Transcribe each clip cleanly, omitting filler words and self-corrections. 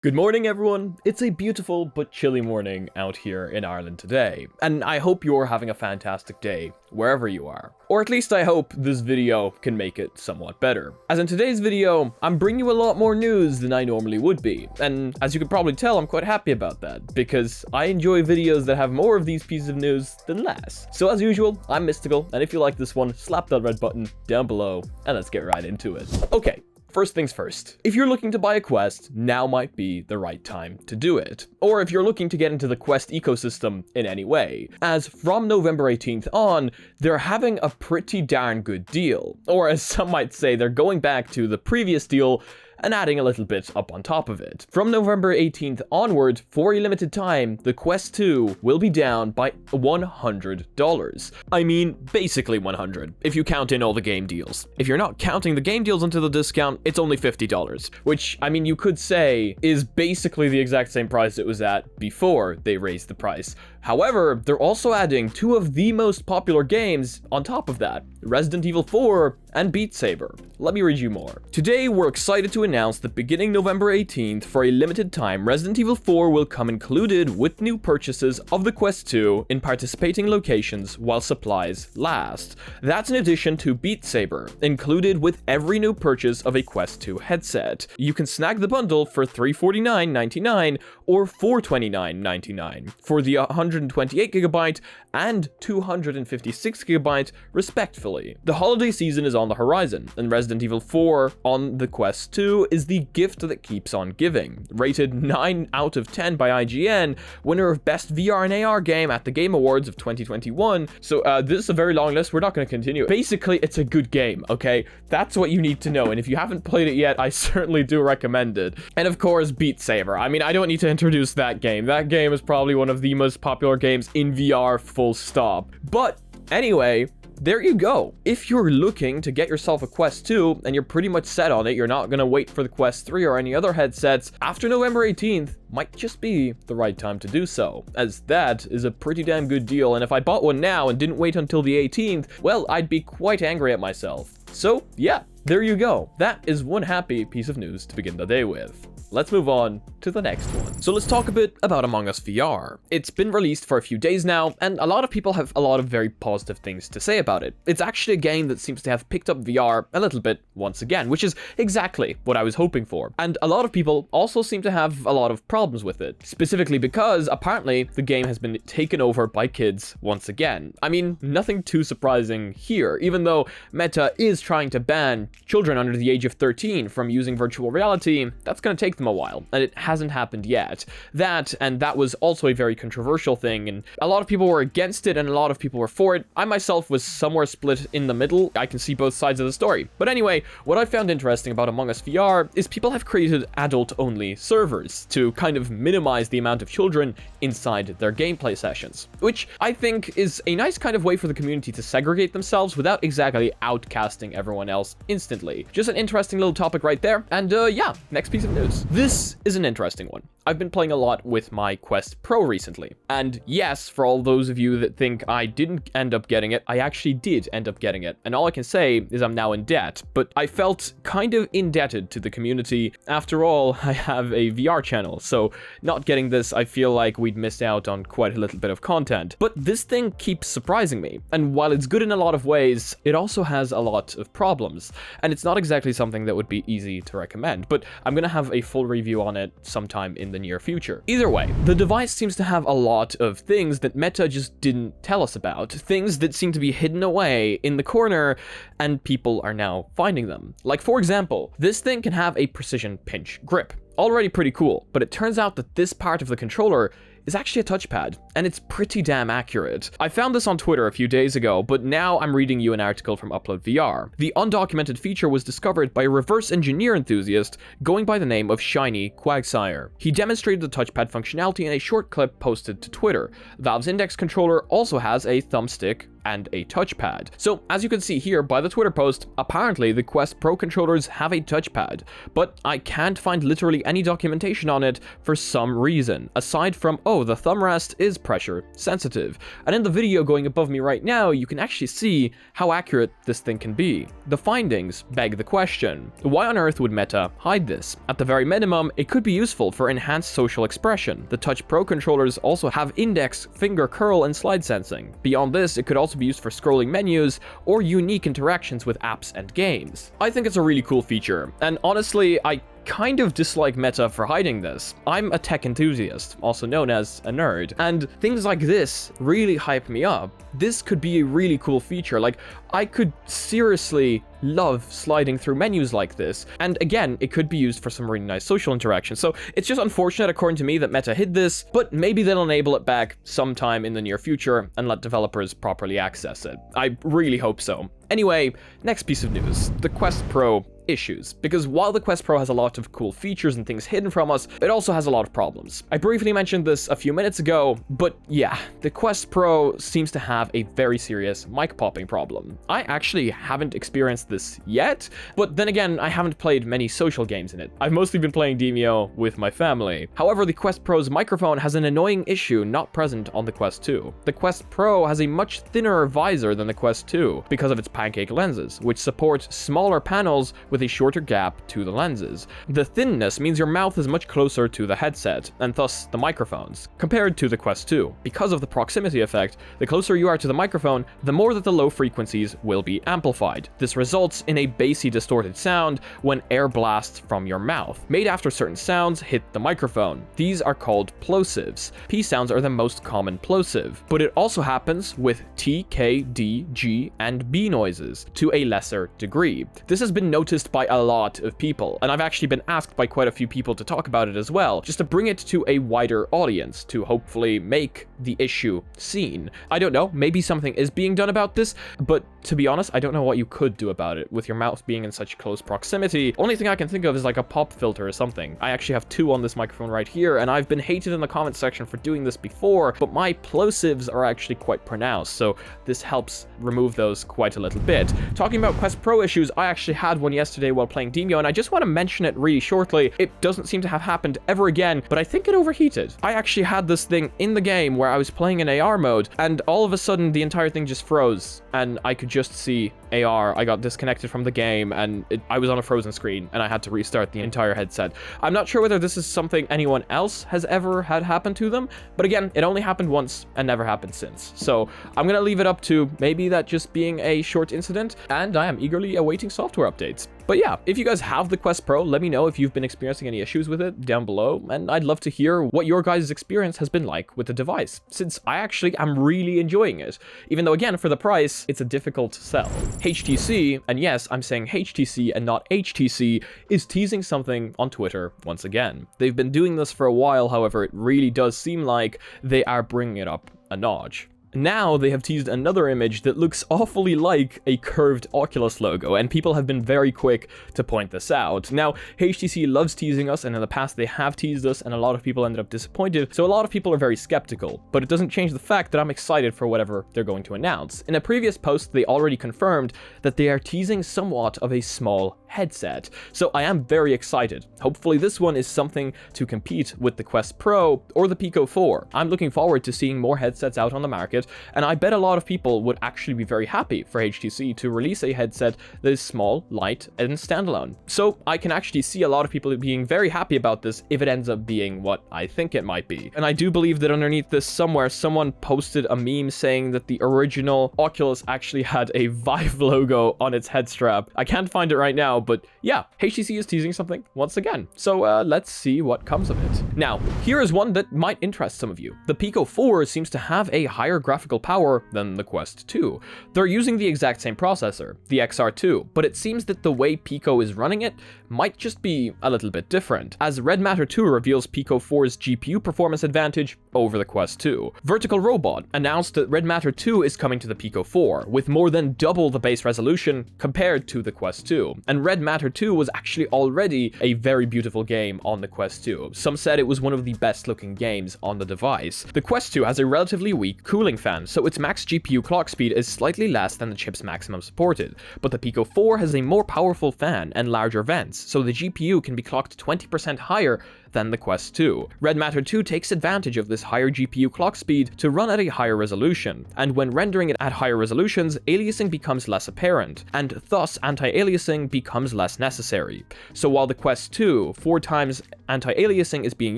Good morning, everyone. It's a beautiful but chilly morning out here in Ireland today, and I hope you're having a fantastic day wherever you are. Or at least I hope this video can make it somewhat better. As in today's video, I'm bringing you a lot more news than I normally would be, and as you can probably tell, I'm quite happy about that, because I enjoy videos that have more of these pieces of news than less. So as usual, I'm Mysticle, and if you like this one, slap that red button down below, and let's get right into it. Okay. First things first, if you're looking to buy a Quest, now might be the right time to do it. Or if you're looking to get into the Quest ecosystem in any way, as from November 18th on, they're having a pretty darn good deal. Or as some might say, they're going back to the previous deal and adding a little bit up on top of it. From November 18th onward, for a limited time, the Quest 2 will be down by $100. I mean, basically 100, if you count in all the game deals. If you're not counting the game deals into the discount, it's only $50, which, I mean, you could say is basically the exact same price it was at before they raised the price. However, they're also adding two of the most popular games on top of that, Resident Evil 4 and Beat Saber. Let me read you more. Today, we're excited to announce that beginning November 18th, for a limited time, Resident Evil 4 will come included with new purchases of the Quest 2 in participating locations while supplies last. That's in addition to Beat Saber, included with every new purchase of a Quest 2 headset. You can snag the bundle for $349.99 or $429.99 for the 128GB and 256GB respectively. The holiday season is on the horizon, and Resident Evil 4 on the Quest 2 is the gift that keeps on giving. Rated 9 out of 10 by IGN, winner of Best VR and AR Game at the Game Awards of 2021. So this is a very long list, we're not going to continue. Basically, it's a good game, okay? That's what you need to know, and if you haven't played it yet, I certainly do recommend it. And of course, Beat Saber. I mean, I don't need to introduce that game. That game is probably one of the most popular games in VR, full stop. But anyway, there you go. If you're looking to get yourself a Quest 2 and you're pretty much set on it, you're not going to wait for the Quest 3 or any other headsets, after November 18th might just be the right time to do so, as that is a pretty damn good deal, and if I bought one now and didn't wait until the 18th, well, I'd be quite angry at myself. So yeah, there you go. That is one happy piece of news to begin the day with. Let's move on to the next one. So let's talk a bit about Among Us VR. It's been released for a few days now, and a lot of people have a lot of very positive things to say about it. It's actually a game that seems to have picked up VR a little bit once again, which is exactly what I was hoping for. And a lot of people also seem to have a lot of problems with it, specifically because apparently the game has been taken over by kids once again. I mean, nothing too surprising here, even though Meta is trying to ban children under the age of 13 from using virtual reality. That's going to take them a while, and it hasn't happened yet. That was also a very controversial thing, and a lot of people were against it and a lot of people were for it. I myself was somewhere split in the middle. I can see both sides of the story. But anyway, what I found interesting about Among Us VR is people have created adult-only servers to kind of minimize the amount of children inside their gameplay sessions, which I think is a nice kind of way for the community to segregate themselves without exactly outcasting everyone else instantly. Just an interesting little topic right there, and yeah, next piece of news. This is an interesting one. I've been playing a lot with my Quest Pro recently, and yes, for all those of you that think I didn't end up getting it, I actually did end up getting it, and all I can say is I'm now in debt, but I felt kind of indebted to the community. After all, I have a VR channel, so not getting this, I feel like we'd missed out on quite a little bit of content. But this thing keeps surprising me, and while it's good in a lot of ways, it also has a lot of problems, and it's not exactly something that would be easy to recommend, but I'm gonna have a full review on it sometime in the near future. Either way, the device seems to have a lot of things that Meta just didn't tell us about, things that seem to be hidden away in the corner, and people are now finding them. Like, for example, this thing can have a precision pinch grip. Already pretty cool, but it turns out that this part of the controller is actually a touchpad, and it's pretty damn accurate. I found this on Twitter a few days ago, but now I'm reading you an article from Upload VR. The undocumented feature was discovered by a reverse engineer enthusiast going by the name of Shiny Quagsire. He demonstrated the touchpad functionality in a short clip posted to Twitter. Valve's Index controller also has a thumbstick and a touchpad. So as you can see here by the Twitter post, apparently the Quest Pro controllers have a touchpad, but I can't find literally any documentation on it for some reason, aside from, oh, the thumb rest is pressure sensitive. And in the video going above me right now, you can actually see how accurate this thing can be. The findings beg the question, why on earth would Meta hide this? At the very minimum, it could be useful for enhanced social expression. The Touch Pro controllers also have index, finger curl, and slide sensing. Beyond this, it could also be used for scrolling menus or unique interactions with apps and games. I think it's a really cool feature, and honestly, I kind of dislike Meta for hiding this. I'm a tech enthusiast, also known as a nerd, and things like this really hype me up. This could be a really cool feature. Like, I could seriously love sliding through menus like this, and again, it could be used for some really nice social interaction. So it's just unfortunate, according to me, that Meta hid this, but maybe they'll enable it back sometime in the near future and let developers properly access it. I really hope so. Anyway, next piece of news, the Quest Pro issues, because while the Quest Pro has a lot of cool features and things hidden from us, it also has a lot of problems. I briefly mentioned this a few minutes ago, but yeah, the Quest Pro seems to have a very serious mic popping problem. I actually haven't experienced this yet, but then again, I haven't played many social games in it. I've mostly been playing Demio with my family. However, the Quest Pro's microphone has an annoying issue not present on the Quest 2. The Quest Pro has a much thinner visor than the Quest 2 because of its pancake lenses, which support smaller panels with a shorter gap to the lenses. The thinness means your mouth is much closer to the headset, and thus the microphones, compared to the Quest 2. Because of the proximity effect, the closer you are to the microphone, the more that the low frequencies will be amplified. This results in a bassy, distorted sound when air blasts from your mouth, made after certain sounds hit the microphone. These are called plosives. P sounds are the most common plosive, but it also happens with T, K, D, G, and B noises to a lesser degree. This has been noticed by a lot of people, and I've actually been asked by quite a few people to talk about it as well, just to bring it to a wider audience, to hopefully make the issue seen. I don't know, maybe something is being done about this, but to be honest, I don't know what you could do about it with your mouth being in such close proximity. Only thing I can think of is like a pop filter or something. I actually have two on this microphone right here, and I've been hated in the comment section for doing this before, but my plosives are actually quite pronounced, so this helps remove those quite a little bit. Talking about Quest Pro issues, I actually had one yesterday while playing Demio, and I just want to mention it really shortly. It doesn't seem to have happened ever again, but I think it overheated. I actually had this thing in the game where I was playing in AR mode, and all of a sudden the entire thing just froze, and I could just see AR. I got disconnected from the game, and I was on a frozen screen, and I had to restart the entire headset. I'm not sure whether this is something anyone else has ever had happen to them, but again, it only happened once and never happened since. So I'm gonna leave it up to maybe that just being a short incident, and I am eagerly awaiting software updates. But yeah, if you guys have the Quest Pro, let me know if you've been experiencing any issues with it down below, and I'd love to hear what your guys' experience has been like with the device, since I actually am really enjoying it, even though again, for the price, it's a difficult sell. HTC, and yes, I'm saying HTC and not HTC, is teasing something on Twitter once again. They've been doing this for a while, however, it really does seem like they are bringing it up a notch. Now they have teased another image that looks awfully like a curved Oculus logo, and people have been very quick to point this out. Now, HTC loves teasing us, and in the past they have teased us, and a lot of people ended up disappointed, so a lot of people are very skeptical. But it doesn't change the fact that I'm excited for whatever they're going to announce. In a previous post, they already confirmed that they are teasing somewhat of a small headset, so I am very excited. Hopefully this one is something to compete with the Quest Pro or the Pico 4. I'm looking forward to seeing more headsets out on the market, and I bet a lot of people would actually be very happy for HTC to release a headset that is small, light, and standalone. So I can actually see a lot of people being very happy about this if it ends up being what I think it might be. And I do believe that underneath this somewhere, someone posted a meme saying that the original Oculus actually had a Vive logo on its head strap. I can't find it right now, but yeah, HTC is teasing something once again. So let's see what comes of it. Now, here is one that might interest some of you. The Pico 4 seems to have a higher graphical power than the Quest 2. They're using the exact same processor, the XR2, but it seems that the way Pico is running it might just be a little bit different, as Red Matter 2 reveals Pico 4's GPU performance advantage over the Quest 2. Vertical Robot announced that Red Matter 2 is coming to the Pico 4, with more than double the base resolution compared to the Quest 2, and Red Matter 2 was actually already a very beautiful game on the Quest 2. Some said it was one of the best looking games on the device. The Quest 2 has a relatively weak cooling fan, so its max GPU clock speed is slightly less than the chip's maximum supported, but the Pico 4 has a more powerful fan and larger vents, so the GPU can be clocked 20% higher than the Quest 2. Red Matter 2 takes advantage of this higher GPU clock speed to run at a higher resolution, and when rendering it at higher resolutions, aliasing becomes less apparent, and thus anti-aliasing becomes less necessary. So while the Quest 2 4 times anti-aliasing is being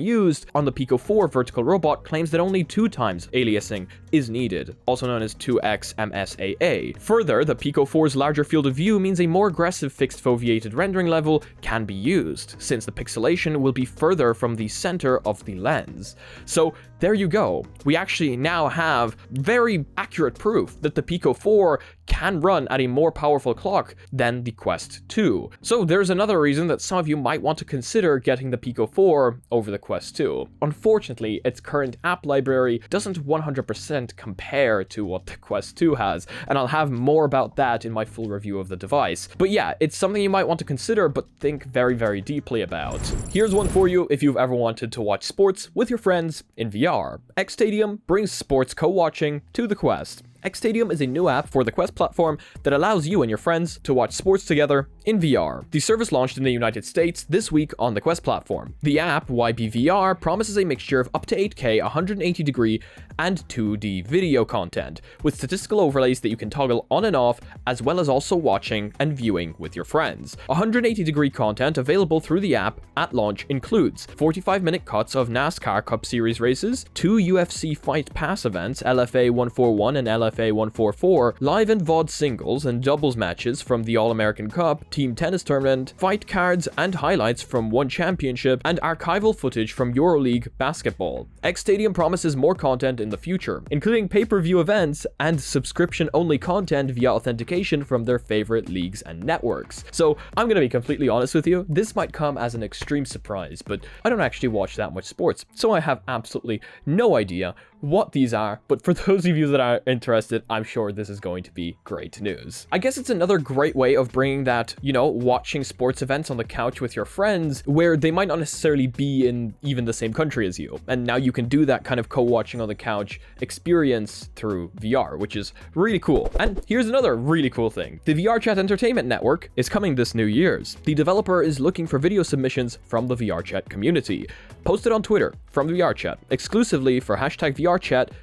used, on the Pico 4 Vertical Robot claims that only 2 times aliasing is needed, also known as 2x MSAA. Further, the Pico 4's larger field of view means a more aggressive fixed foveated rendering level can be used, since the pixelation will be further from the center of the lens. So there you go. We actually now have very accurate proof that the Pico 4 can run at a more powerful clock than the Quest 2. So there's another reason that some of you might want to consider getting the Pico 4 over the Quest 2. Unfortunately, its current app library doesn't 100% compare to what the Quest 2 has, and I'll have more about that in my full review of the device. But yeah, it's something you might want to consider, but think very, very deeply about. Here's one for you if you've ever wanted to watch sports with your friends in VR. Xstadium brings sports co-watching to the Quest. Xstadium is a new app for the Quest platform that allows you and your friends to watch sports together in VR. The service launched in the United States this week on the Quest platform. The app, YBVR, promises a mixture of up to 8K, 180-degree, and 2D video content, with statistical overlays that you can toggle on and off, as well as also watching and viewing with your friends. 180-degree content available through the app at launch includes 45-minute cuts of NASCAR Cup Series races, 2 UFC Fight Pass events, LFA 141 and LFA 144, live and VOD singles and doubles matches from the All-American Cup, Team Tennis Tournament, fight cards and highlights from one championship, and archival footage from EuroLeague basketball. Xstadium promises more content in the future, including pay-per-view events and subscription-only content via authentication from their favorite leagues and networks. So I'm gonna be completely honest with you, this might come as an extreme surprise, but I don't actually watch that much sports, so I have absolutely no idea what these are, but for those of you that are interested, I'm sure this is going to be great news. I guess it's another great way of bringing that, you know, watching sports events on the couch with your friends, where they might not necessarily be in even the same country as you, and now you can do that kind of co-watching on the couch experience through VR, which is really cool. And here's another really cool thing. The VRChat Entertainment Network is coming this New Year's. The developer is looking for video submissions from the VRChat community, posted on Twitter from VRChat, exclusively for hashtag VRChat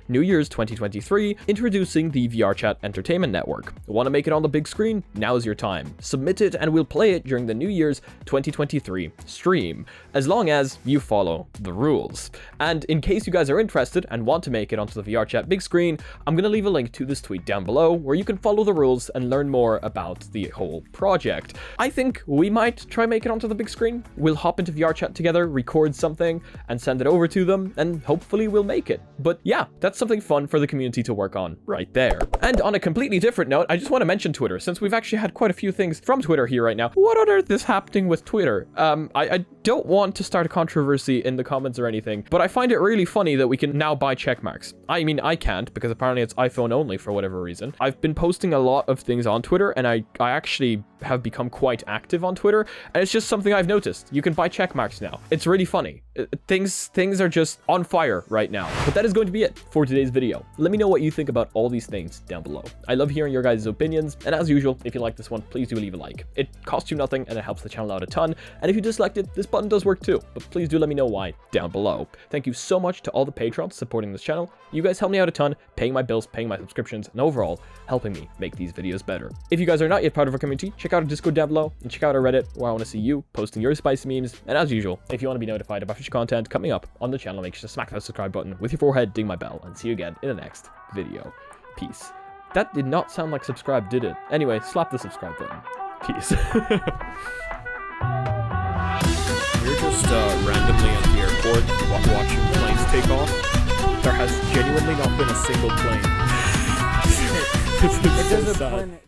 New Year's 2023, introducing the VRChat Entertainment Network. Want to make it on the big screen? Now's your time. Submit it and we'll play it during the New Year's 2023 stream, as long as you follow the rules. And in case you guys are interested and want to make it onto the VRChat big screen, I'm going to leave a link to this tweet down below where you can follow the rules and learn more about the whole project. I think we might try make it onto the big screen. We'll hop into VRChat together, record something, and send it over to them, and hopefully we'll make it. But yeah, that's something fun for the community to work on right there. And on a completely different note, I just want to mention Twitter, since we've actually had quite a few things from Twitter here right now. What on earth is happening with Twitter? I don't want to start a controversy in the comments or anything, but I find it really funny that we can now buy check marks. I mean, I can't, because apparently it's iPhone only for whatever reason. I've been posting a lot of things on Twitter, and I actually have become quite active on Twitter, and it's just something I've noticed. You can buy check marks now. It's really funny. Things are just on fire right now. But that is going to be it for today's video. Let me know what you think about all these things down below. I love hearing your guys' opinions, and as usual, if you like this one, please do leave a like. It costs you nothing, and it helps the channel out a ton, and if you disliked it, this button does work too, but please do let me know why down below. Thank you so much to all the patrons supporting this channel. You guys help me out a ton, paying my bills, paying my subscriptions, and overall, helping me make these videos better. If you guys are not yet part of our community, check out our Discord down below, and check out our Reddit, where I want to see you posting your spicy memes, and as usual, if you want to be notified about future content coming up on the channel, make sure to smack that subscribe button with your forehead, ding my bell, and see you again in the next video. Peace. That did not sound like subscribe, did it? Anyway, slap the subscribe button. Peace. We're just randomly at the airport watching planes take off. There has genuinely not been a single plane. This is so sad.